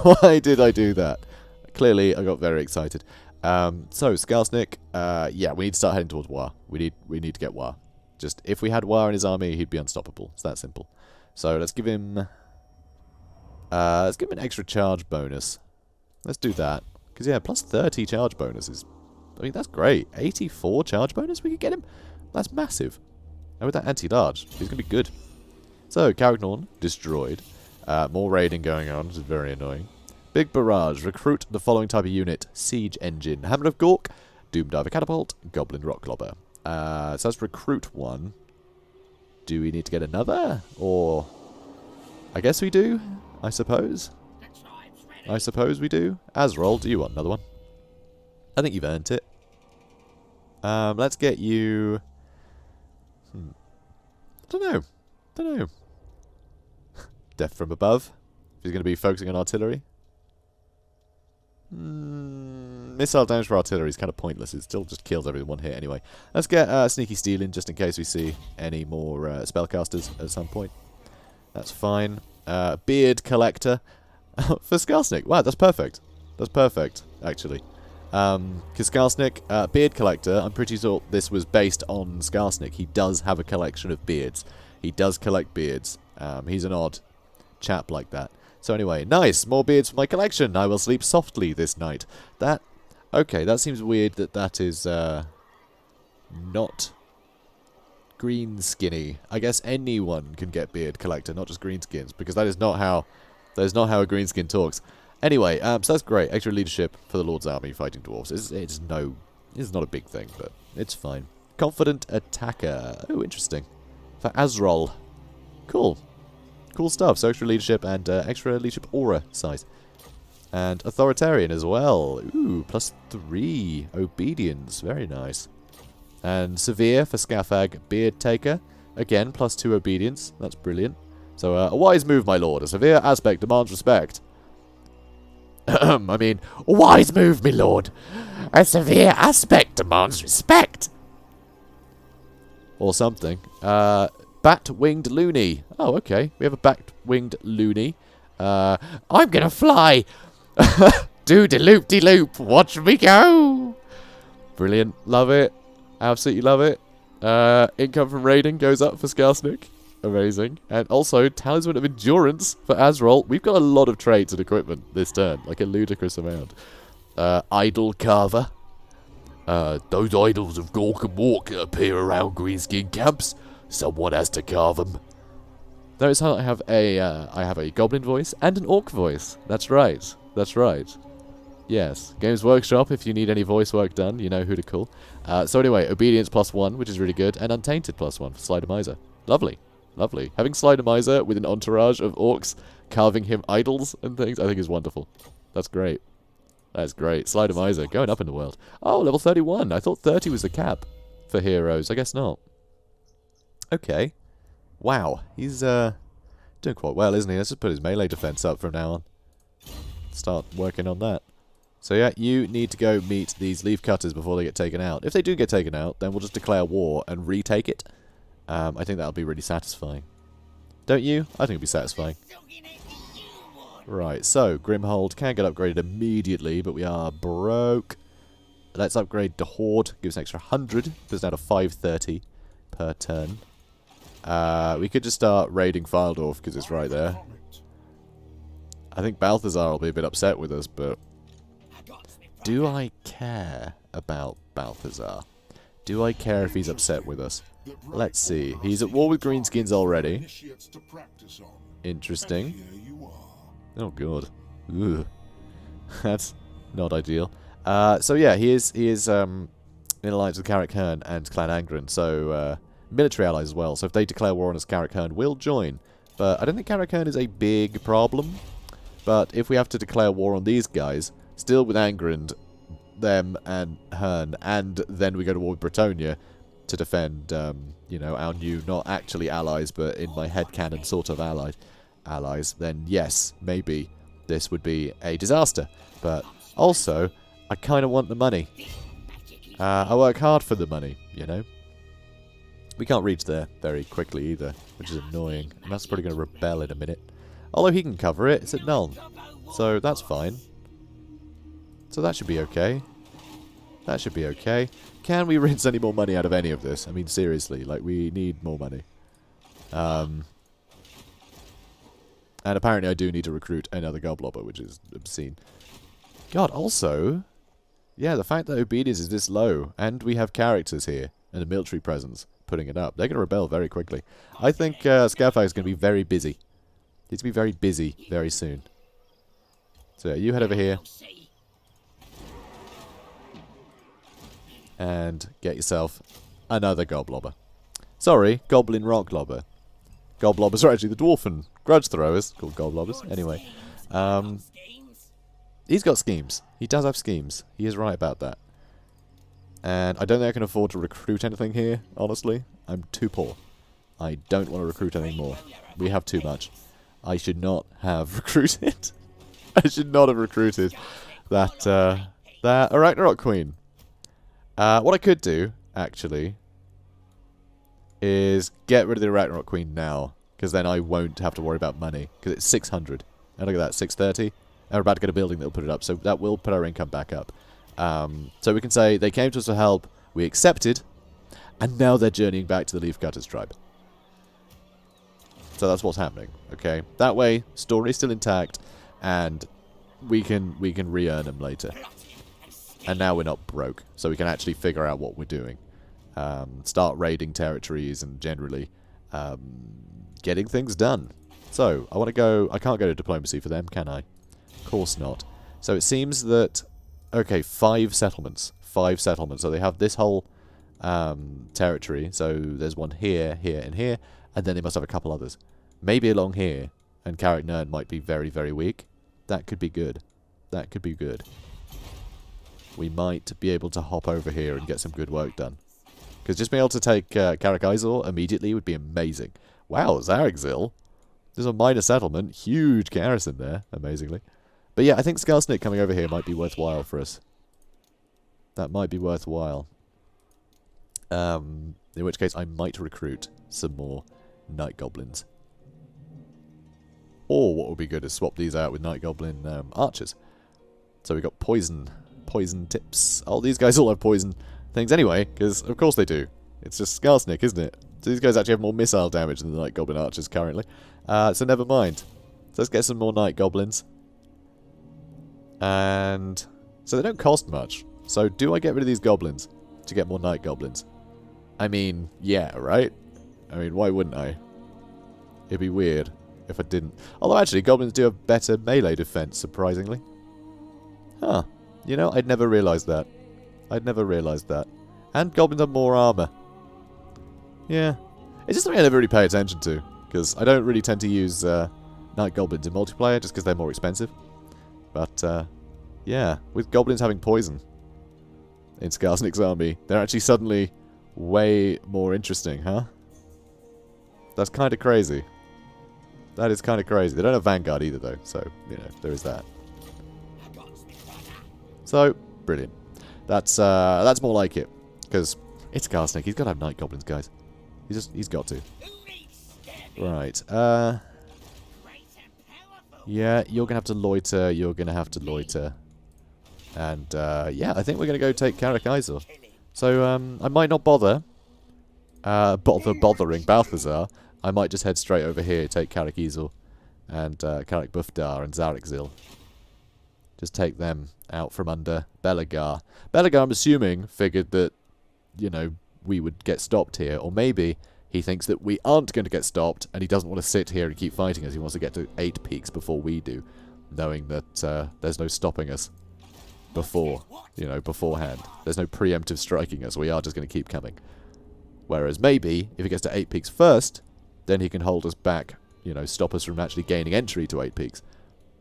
Speaker 1: Why did I do that? Clearly, I got very excited. So Skarsnik, yeah, we need to start heading towards War. We need to get War. Just if we had War in his army, he'd be unstoppable. It's that simple. So let's give him an extra charge bonus. Let's do that because yeah, plus 30 charge bonuses. I mean that's great. 84 charge bonus we could get him. That's massive. And with that anti-large, he's going to be good. So, Karak destroyed. More raiding going on, which is very annoying. Big barrage. Recruit the following type of unit. Siege engine. Hammer of Gork. Doom Diver Catapult. Goblin Rock Clobber. So let's recruit one. Do we need to get another? Or... I guess we do, I suppose. I suppose we do. Azrael, do you want another one? I think you've earned it. Let's get you... I don't know. Death from above. If he's going to be focusing on artillery. Missile damage for artillery is kind of pointless. It still just kills every one hit anyway. Let's get Sneaky Stealing just in case we see any more spellcasters at some point. That's fine. Beard Collector for Skarsnik. Wow, that's perfect. That's perfect, actually. Because Skarsnik, beard collector, I'm pretty sure this was based on Skarsnik. He does have a collection of beards. He does collect beards. He's an odd chap like that. So anyway, nice, more beards for my collection. I will sleep softly this night. Okay, that seems weird that is, not green skinny. I guess anyone can get beard collector, not just greenskins, because that is not how a greenskin talks. Anyway, so that's great. Extra leadership for the Lord's army fighting dwarves. It's not a big thing, but it's fine. Confident attacker. Oh, interesting. For Azrol. Cool. Cool stuff. So extra leadership and extra leadership aura size. And authoritarian as well. Ooh, +3 obedience. Very nice. And severe for Scafag beard taker. Again, +2 obedience. That's brilliant. So a wise move, my lord. A severe aspect demands respect. I mean, a wise move, my lord. A severe aspect demands respect. Or something. Bat-winged loony. Oh, okay. We have a bat-winged loony. I'm gonna fly. Do-de-loop-de-loop. Watch me go. Brilliant. Love it. Absolutely love it. Income from raiding goes up for Skarsnik. Amazing. And also, Talisman of Endurance for Azrol. We've got a lot of traits and equipment this turn. Like a ludicrous amount. Idol Carver. Those idols of Gork and Walk that appear around greenskin camps. Someone has to carve them. Notice how I have a goblin voice and an orc voice. That's right. That's right. Yes. Games Workshop, if you need any voice work done, you know who to call. So anyway, Obedience +1, which is really good, and Untainted +1 for Slider Miser. Lovely. Lovely. Having Slider Miser with an entourage of orcs carving him idols and things, I think is wonderful. That's great. That's great. Slider Miser, going up in the world. Oh, level 31. I thought 30 was the cap for heroes. I guess not. Okay. Wow. He's doing quite well, isn't he? Let's just put his melee defense up from now on. Start working on that. So yeah, you need to go meet these leaf cutters before they get taken out. If they do get taken out, then we'll just declare war and retake it. I think that'll be really satisfying. Don't you? I think it'll be satisfying. Right, so Grimhold can get upgraded immediately, but we are broke. Let's upgrade to Horde. Gives an extra 100. Goes down to 530 per turn. We could just start raiding Fildorf because it's right there. I think Balthazar will be a bit upset with us, but do I care about Balthazar? Do I care if he's upset with us? Let's see. He's at war with Greenskins already. Interesting. Oh god. Ugh. That's not ideal. So yeah, he is in alliance with Karak Hearn and Clan Angren, so military allies as well. So if they declare war on us, Karak Hearn will join. But I don't think Karak Hearn is a big problem. But if we have to declare war on these guys, still with Angren, them and Hearn, and then we go to war with Bretonnia to defend, you know, our new, not actually allies, but in my headcanon sort of allies, then yes, maybe this would be a disaster. But also, I kind of want the money. I work hard for the money, you know. We can't reach there very quickly either, which is annoying. And that's probably going to rebel in a minute. Although he can cover it, it's at Nuln. So that's fine. So that should be okay. That should be okay. Can we rinse any more money out of any of this? I mean, seriously, like, we need more money. And apparently I do need to recruit another Goblobber, which is obscene. God, also, yeah, the fact that obedience is this low, and we have characters here, and a military presence putting it up, they're going to rebel very quickly. I think Scafag is going to be very busy. He's going to be very busy very soon. So you head over here. And get yourself another Goblobber. Sorry, Goblin Rocklobber. Goblobbers are actually the Dwarfen grudge throwers, called Goblobbers. Anyway, he's got schemes. He does have schemes. He is right about that. And I don't think I can afford to recruit anything here, honestly. I'm too poor. I don't want to recruit anything more. We have too much. I should not have recruited. I should not have recruited that Ragnarok Queen. What I could do, actually, is get rid of the Ragnarok Queen now, because then I won't have to worry about money, because it's 600. And look at that, 630. And we're about to get a building that will put it up, so that will put our income back up. So we can say they came to us for help, we accepted, and now they're journeying back to the Leafcutters tribe. So that's what's happening, okay? That way, story's still intact, and we can re-earn them later. And now we're not broke, so we can actually figure out what we're doing. Start raiding territories and generally getting things done. So, I want to go... I can't go to diplomacy for them, can I? Of course not. So it seems that... Okay, 5 settlements. 5 settlements. So they have this whole territory. So there's one here, here, and here. And then they must have a couple others. Maybe along here. And Karak Nern might be very, very weak. That could be good. That could be good. We might be able to hop over here and get some good work done. Because just being able to take Karak Eight-Peaks immediately would be amazing. Wow, Zarexil. There's a minor settlement. Huge garrison there, amazingly. But yeah, I think Skarsnik coming over here might be worthwhile for us. That might be worthwhile. In which case, I might recruit some more Night Goblins. Or what would be good is swap these out with Night Goblin archers. So we got poison tips. Oh, these guys all have poison things anyway, because of course they do. It's just Skarsnik, isn't it? So these guys actually have more missile damage than the Night Goblin archers currently. So never mind. So let's get some more Night Goblins. And so they don't cost much. So do I get rid of these goblins to get more Night Goblins? I mean, yeah, right? I mean, why wouldn't I? It'd be weird if I didn't. Although actually, goblins do have better melee defense, surprisingly. Huh. You know, I'd never realised that. I'd never realised that. And goblins have more armour. Yeah. It's just something I never really pay attention to. Because I don't really tend to use Night Goblins in multiplayer, just because they're more expensive. But, yeah. With goblins having poison in Skarsnik's army, they're actually suddenly way more interesting, huh? That's kind of crazy. That is kind of crazy. They don't have Vanguard either, though. So, you know, there is that. So, brilliant. That's more like it. Because it's Skarsnik. He's got to have Night Goblins, guys. He's got to. Right. Yeah, you're going to have to loiter. You're going to have to loiter. And, yeah, I think we're going to go take Karak Eight-Peaks. So, I might not bother. Bothering Balthazar. I might just head straight over here, take Karak Eight-Peaks and Karak Bufdar and Zarexil. Just take them out from under Belagar. Belagar, I'm assuming, figured that, you know, we would get stopped here. Or maybe he thinks that we aren't going to get stopped and he doesn't want to sit here and keep fighting us. He wants to get to Eight-Peaks before we do, knowing that there's no stopping us beforehand. There's no preemptive striking us. We are just going to keep coming. Whereas maybe, if he gets to Eight-Peaks first, then he can hold us back, you know, stop us from actually gaining entry to Eight-Peaks.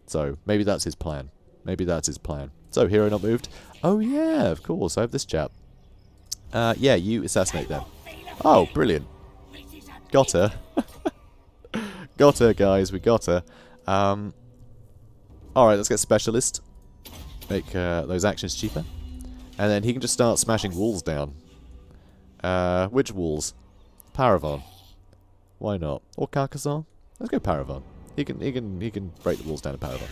Speaker 1: So, maybe that's his plan. Maybe that's his plan. So, hero not moved. Oh, yeah, of course. I have this chap. Yeah, you assassinate them. Oh, brilliant. Got her. Got her, guys. We got her. Alright, let's get Specialist. Make those actions cheaper. And then he can just start smashing walls down. Which walls? Paravan. Why not? Or Carcassonne? Let's go Paravan. He can break the walls down to Paravan.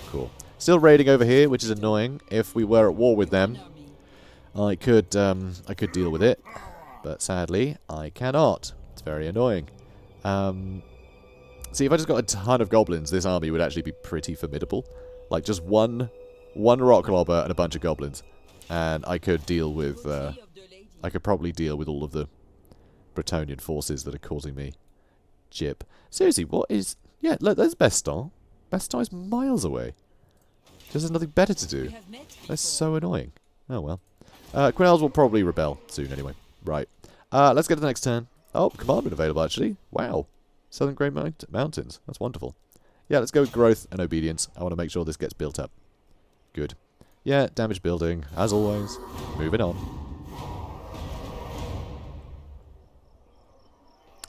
Speaker 1: Cool. Still raiding over here, which is annoying. If we were at war with them, I could deal with it, but sadly I cannot. It's very annoying. See, if I just got a ton of goblins, this army would actually be pretty formidable. Like just one rock lobber and a bunch of goblins, and I could deal with. I could probably deal with all of the Bretonnian forces that are causing me jip. Seriously, what is... Yeah, look, there's Beston. Beston is miles away. Just there's nothing better to do. That's so annoying. Oh, well. Quinels will probably rebel soon anyway. Right. Let's get to the next turn. Oh, commandment available, actually. Wow. Southern Grey Mountains. That's wonderful. Yeah, let's go with growth and obedience. I want to make sure this gets built up. Good. Yeah, damage building, as always. Moving on.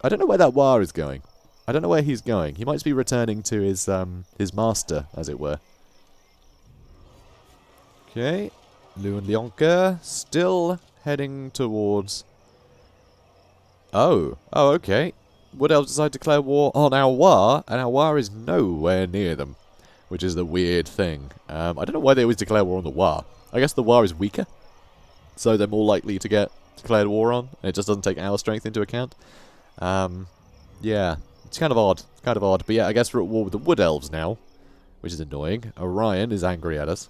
Speaker 1: I don't know where that War is going. I don't know where he's going. He might be returning to his master, as it were. Okay. Luan Lyonka still heading towards... Oh, okay. Wood Elves decide to declare war on Alwar, and Alwar is nowhere near them, which is the weird thing. I don't know why they always declare war on the War. I guess the war is weaker, so they're more likely to get declared war on, and it just doesn't take our strength into account. Yeah, it's kind of odd. It's kind of odd. But yeah, I guess we're at war with the Wood Elves now, which is annoying. Orion is angry at us.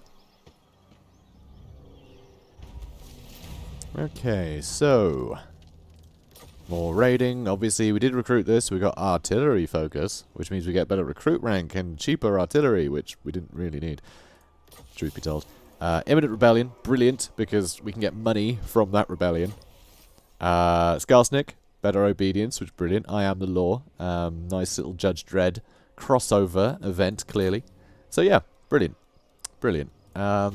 Speaker 1: Okay, so more raiding. Obviously, we did recruit this. We got artillery focus, which means we get better recruit rank and cheaper artillery, which we didn't really need, truth be told. Imminent rebellion, brilliant, because we can get money from that rebellion. Skarsnik, better obedience, which is brilliant. I am the law. Nice little Judge Dredd crossover event, clearly. So yeah, brilliant, brilliant. I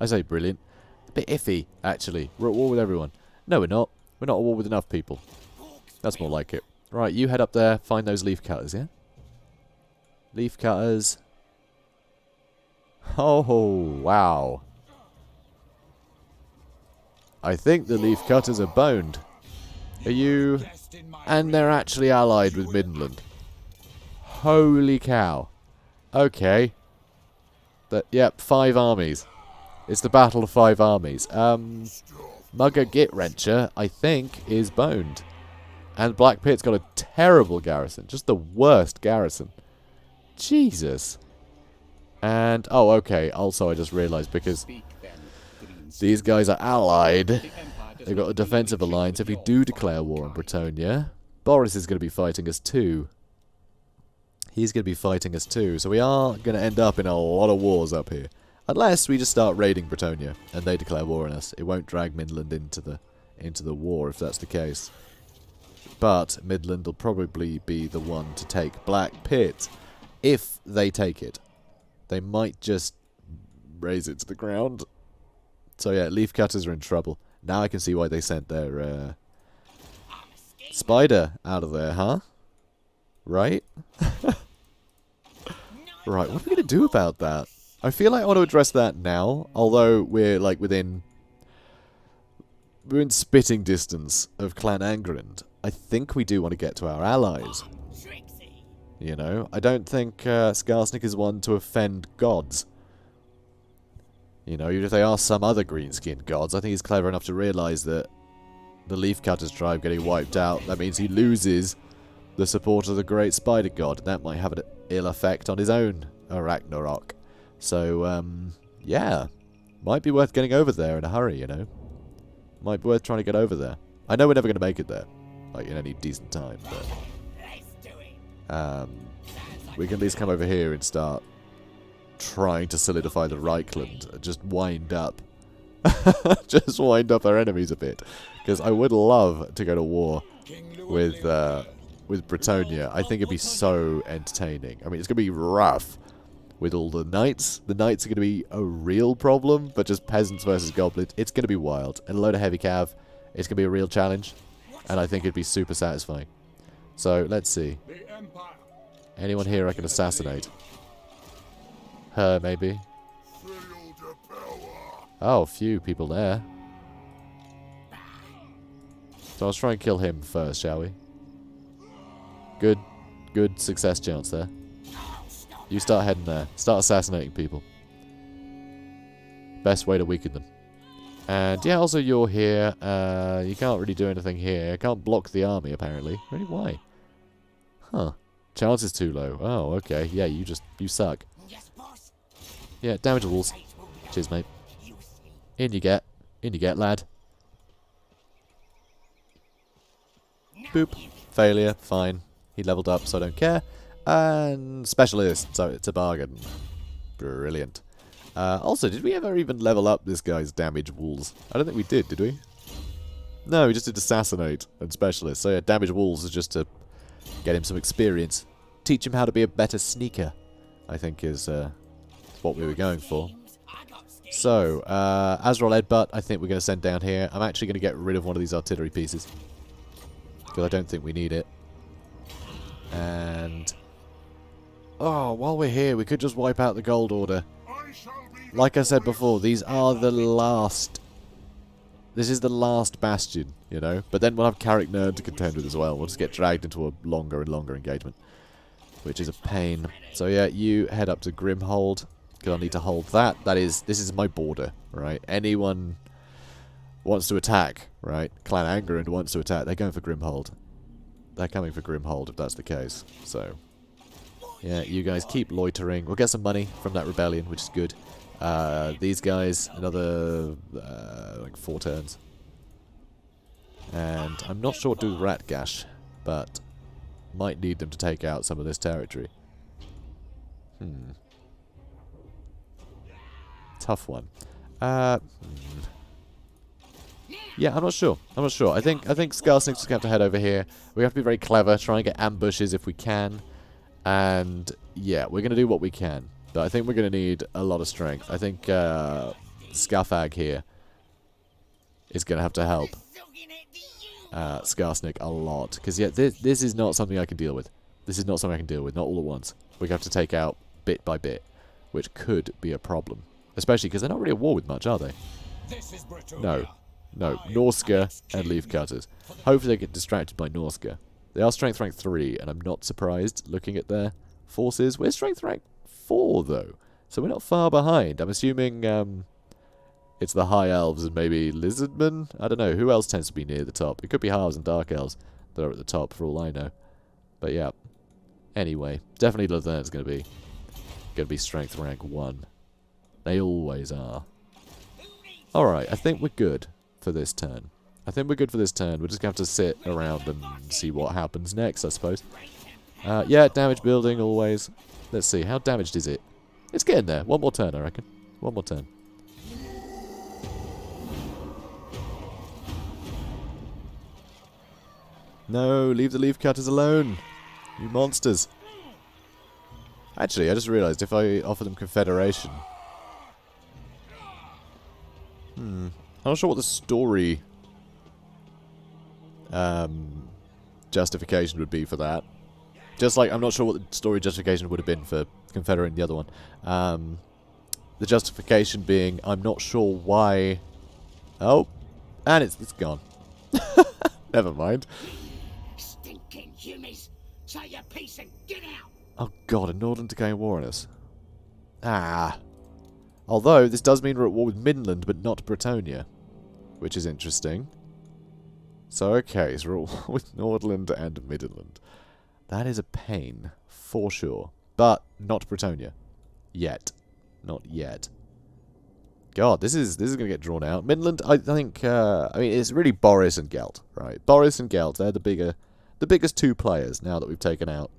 Speaker 1: say brilliant. A bit iffy, actually. We're at war with everyone. No, we're not. We're not at war with enough people. That's more like it. Right, you head up there, find those leaf cutters, yeah? Leaf cutters. Oh, wow. I think the leaf cutters are boned. Are you... And they're actually allied with Midland. Holy cow. Okay. Yep, 5 armies. It's the battle of 5 armies. Mugger Git Wrencher, I think, is boned. And Black Pit's got a terrible garrison. Just the worst garrison. Jesus. And, oh, okay. Also, I just realized, because these guys are allied, they've got a defensive alliance. If we do declare war on Bretonnia, Boris is going to be fighting us too. He's going to be fighting us too. So we are going to end up in a lot of wars up here. Unless we just start raiding Bretonnia and they declare war on us. It won't drag Midland into the war if that's the case. But Midland will probably be the one to take Black Pit. If they take it. They might just raise it to the ground. So yeah, leaf cutters are in trouble. Now I can see why they sent their spider out of there, huh? Right? Right, what are we going to do about that? I feel like I want to address that now, although we're like within spitting distance of Clan Angrand. I think we do want to get to our allies. You know, I don't think Skarsnik is one to offend gods. You know, even if they are some other green-skinned gods, I think he's clever enough to realise that the Leafcutters tribe getting wiped out, that means he loses the support of the Great Spider God. That might have an ill effect on his own Ragnarok. So, yeah. Might be worth getting over there in a hurry, you know. Might be worth trying to get over there. I know we're never going to make it there, like, in any decent time, but... we can at least come over here and start trying to solidify the Reichland and just wind up. Just wind up our enemies a bit. Because I would love to go to war with Bretonnia. I think it'd be so entertaining. I mean, it's going to be rough with all the knights. The knights are going to be a real problem, but just peasants versus goblins. It's going to be wild. And a load of heavy cav. It's going to be a real challenge. And I think it'd be super satisfying. So, let's see. Anyone here I can assassinate? Her, maybe? Oh, a few people there. So let's try and kill him first, shall we? Good success chance there. You start heading there. Start assassinating people. Best way to weaken them. And yeah, also you're here. You can't really do anything here. Can't block the army, apparently. Really, why? Huh. Chance is too low. Oh, okay. Yeah, you suck. Yeah, damage the walls. Cheers, mate. In you get. In you get, lad. Boop. Failure. Fine. He leveled up, so I don't care. And specialist, so it's a bargain. Brilliant. Also, did we ever even level up this guy's damage walls? I don't think we did we? No, we just did assassinate and specialist. So yeah, damage walls is just to get him some experience. Teach him how to be a better sneaker, I think is what we were going for. So, Azrael Edbutt, I think we're going to send down here. I'm actually going to get rid of one of these artillery pieces. Because I don't think we need it. And... oh, while we're here, we could just wipe out the Gold Order. Like I said before, these are the last... this is the last bastion, you know? But then we'll have Karak Nerd to contend with as well. We'll just get dragged into a longer and longer engagement. Which is a pain. So yeah, you head up to Grimhold. Because I'll need to hold that. This is my border, right? Anyone wants to attack, right? Clan Angerand wants to attack. They're going for Grimhold. They're coming for Grimhold if that's the case. So, yeah, you guys keep loitering. We'll get some money from that rebellion, which is good. These guys, another, like 4 turns. And I'm not sure what to do with Ratgash, but might need them to take out some of this territory. Tough one. Yeah, I'm not sure. I'm not sure. I think Skarsnik's just going to have to head over here. We have to be very clever, try and get ambushes if we can. And, yeah, we're going to do what we can. But I think we're going to need a lot of strength. I think Scafag here is going to have to help Skarsnik a lot. Because, yeah, this is not something I can deal with. This is not something I can deal with, not all at once. We have to take out bit by bit, which could be a problem. Especially because they're not really at war with much, are they? No. No, Norska and Leafcutters. Hopefully they get distracted by Norska. They are strength rank 3, and I'm not surprised looking at their forces. We're strength rank 4, though, so we're not far behind. I'm assuming it's the High Elves and maybe Lizardmen? I don't know. Who else tends to be near the top? It could be Halves and Dark Elves that are at the top, for all I know. But yeah. Anyway, definitely Lizardmen's going to be strength rank 1. They always are. Alright, I think we're good for this turn. We're just going to have to sit around and see what happens next, I suppose. Yeah, damage building always. Let's see, how damaged is it? It's getting there. One more turn, I reckon. One more turn. No, leave the Leafcutters alone. You monsters. Actually, I just realised if I offer them Confederation... I'm not sure what the story justification would be for that. Just like I'm not sure what the story justification would have been for Confederating the other one. The justification being I'm not sure why. Oh, and it's gone. Never mind.
Speaker 2: Stinking humans, say your piece and get out.
Speaker 1: Oh god, a Northern decaying war on us. Ah. Although, this does mean we're at war with Midland, but not Bretonnia. Which is interesting. So, okay, so we're at war with Nordland and Midland. That is a pain, for sure. But, not Bretonnia. Yet. Not yet. God, this is going to get drawn out. Midland, I think, I mean, it's really Boris and Gelt, right? Boris and Gelt, they're the biggest 2 players now that we've taken out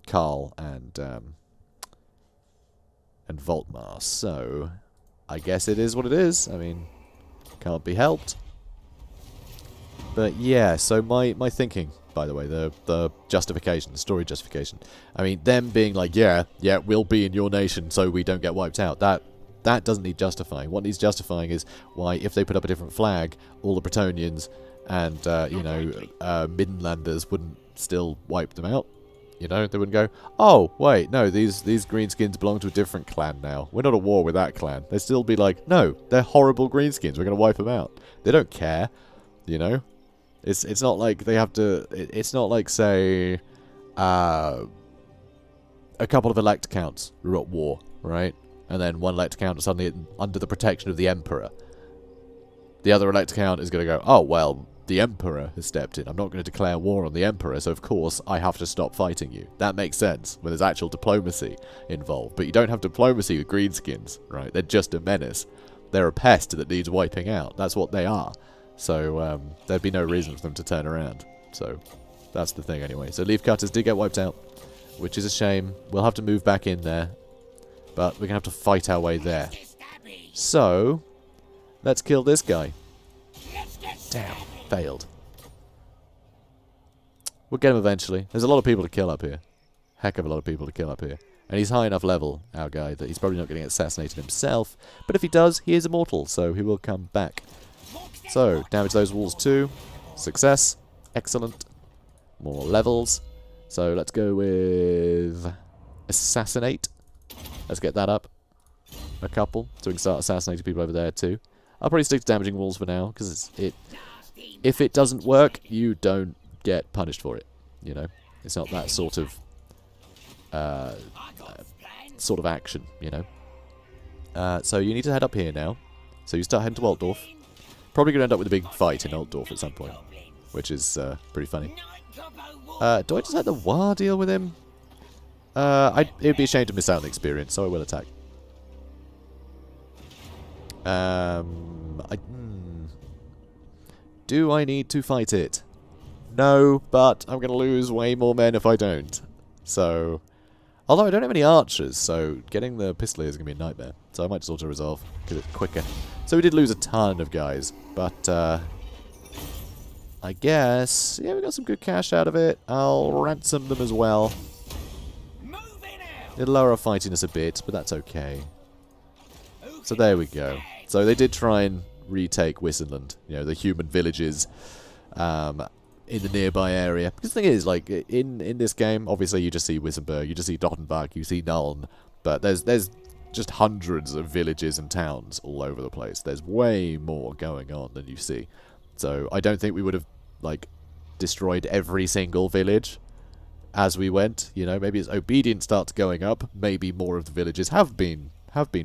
Speaker 1: Karl and Voltmar. So, I guess it is what it is. I mean, can't be helped. But yeah, so my thinking, by the way, the justification, the story justification. I mean, them being like, yeah, we'll be in your nation so we don't get wiped out. That doesn't need justifying. What needs justifying is why, if they put up a different flag, all the Bretonians and, Midlanders wouldn't still wipe them out. You know, they wouldn't go, oh, wait, no, these greenskins belong to a different clan now. We're not at war with that clan. They'd still be like, no, they're horrible greenskins. We're going to wipe them out. They don't care, you know? It's not like they have to... It's not like, say, a couple of elect counts who are at war, right? And then one elect count is suddenly under the protection of the Emperor. The other elect count is going to go, oh, well, the Emperor has stepped in. I'm not going to declare war on the Emperor, so of course I have to stop fighting you. That makes sense when there's actual diplomacy involved. But you don't have diplomacy with greenskins, right? They're just a menace. They're a pest that needs wiping out. That's what they are. So there'd be no reason for them to turn around. So that's the thing anyway. So Leafcutters did get wiped out, which is a shame. We'll have to move back in there. But we're going to have to fight our way there. So, let's kill this guy. Damn. Failed. We'll get him eventually. There's a lot of people to kill up here. Heck of a lot of people to kill up here. And he's high enough level, our guy, that he's probably not going to get assassinated himself. But if he does, he is immortal, so he will come back. So, damage those walls too. Success. Excellent. More levels. So, let's go with... Assassinate. Let's get that up. A couple, so we can start assassinating people over there too. I'll probably stick to damaging walls for now, because if it doesn't work, you don't get punished for it. You know, it's not that sort of action. You know, So you need to head up here now. So you start heading to Altdorf. Probably going to end up with a big fight in Altdorf at some point, which is pretty funny. Do I just let the War deal with him? It'd be a shame to miss out on the experience, so I will attack. Do I need to fight it? No, but I'm going to lose way more men if I don't. So, although I don't have any archers, so getting the pistolier is going to be a nightmare. So I might just auto-resolve, because it's quicker. So we did lose a ton of guys, but I guess, yeah, we got some good cash out of it. I'll ransom them as well. It'll lower our fightiness a bit, but that's okay. So there we go. So they did try and retake Wissenland, you know, the human villages in the nearby area. Because the thing is, like, in this game, obviously you just see Wissenberg, you just see Dottenbach, you see Nuln, but there's just hundreds of villages and towns all over the place. There's way more going on than you see. So I don't think we would have, like, destroyed every single village as we went. You know, maybe as obedience starts going up, maybe more of the villages have been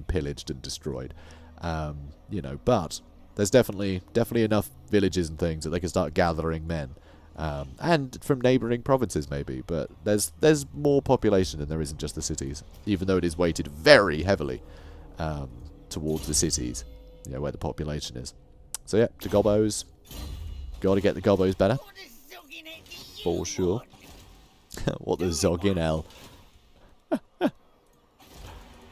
Speaker 1: pillaged and destroyed. You know, but there's definitely enough villages and things that they can start gathering men. And from neighbouring provinces maybe, but there's more population than there is in just the cities, even though it is weighted very heavily towards the cities, you know, where the population is. So yeah, the gobos. Gotta get the gobos better. For sure. What the zoggin hell.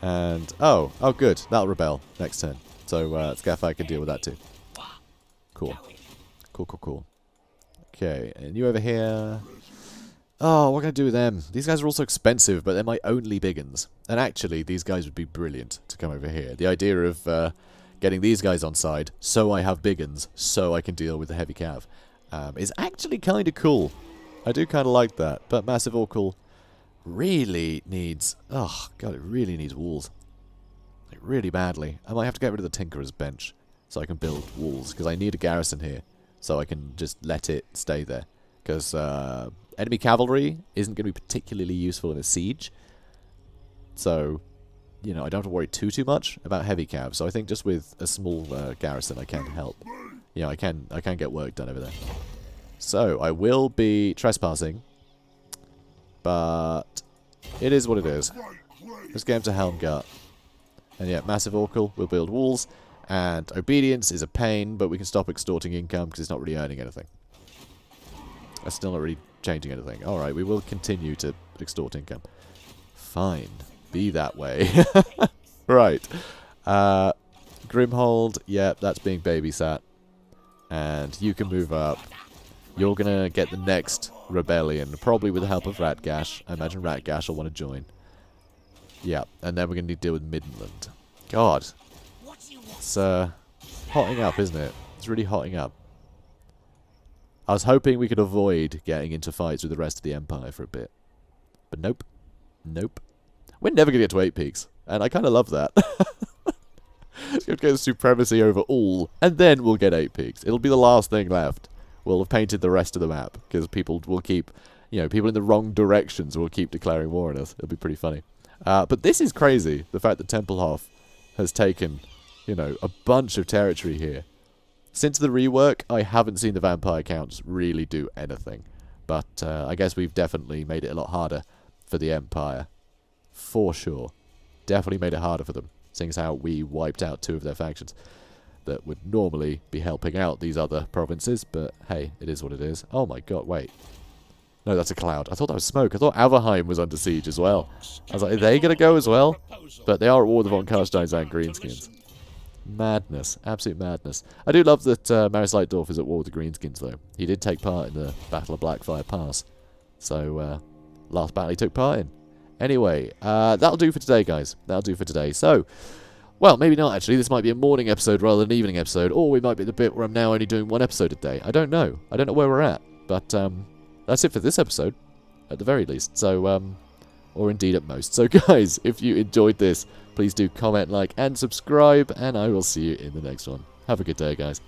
Speaker 1: And, oh good, that'll rebel next turn. So Scaffag can deal with that too. Cool. Cool. Okay, and you over here. Oh, what can I do with them? These guys are also expensive, but they're my only big uns. And actually, these guys would be brilliant to come over here. The idea of getting these guys on side, so I have big uns, so I can deal with the heavy cav, is actually kind of cool. I do kind of like that. But Massive Orcal really needs... Oh, God, it really needs walls. Like, really badly. I might have to get rid of the Tinkerer's bench so I can build walls, because I need a garrison here. So I can just let it stay there. Because enemy cavalry isn't going to be particularly useful in a siege. So, you know, I don't have to worry too much about heavy cav. So I think just with a small garrison I can help. You know, I can get work done over there. So, I will be trespassing. But it is what it is. Let's get him to Helmgart. And yeah, Massive Orcal will build walls. And obedience is a pain, but we can stop extorting income because it's not really earning anything. That's still not really changing anything. Alright, we will continue to extort income. Fine. Be that way. Right. Grimhold, yeah, that's being babysat. And you can move up. You're going to get the next rebellion, probably with the help of Ratgash. I imagine Ratgash will want to join. Yeah, and then we're going to need to deal with Midland. God. It's hotting up, isn't it? It's really hotting up. I was hoping we could avoid getting into fights with the rest of the Empire for a bit. But nope. Nope. We're never going to get to Eight-Peaks. And I kind of love that. It's going to get supremacy over all. And then we'll get Eight-Peaks. It'll be the last thing left. We'll have painted the rest of the map. Because people will keep... You know, people in the wrong directions will keep declaring war on us. It'll be pretty funny. But this is crazy. The fact that Tempelhof has taken... You know, a bunch of territory here. Since the rework, I haven't seen the vampire counts really do anything. But I guess we've definitely made it a lot harder for the Empire. For sure. Definitely made it harder for them. Seeing as how we wiped out 2 of their factions that would normally be helping out these other provinces. But hey, it is what it is. Oh my god, wait. No, that's a cloud. I thought that was smoke. I thought Averheim was under siege as well. I was like, are they going to go as well? But they are at war with the Von Karsteins and Greenskins. Madness. Absolute madness. I do love that Maris Lightdorf is at war with the Greenskins, though. He did take part in the Battle of Blackfire Pass. So, last battle he took part in. Anyway, that'll do for today, guys. That'll do for today. So, well, maybe not, actually. This might be a morning episode rather than an evening episode. Or we might be at the bit where I'm now only doing 1 episode a day. I don't know. I don't know where we're at. But, that's it for this episode, at the very least. So, or indeed at most. So, guys, if you enjoyed this, please do comment, like, and subscribe, and I will see you in the next one. Have a good day, guys.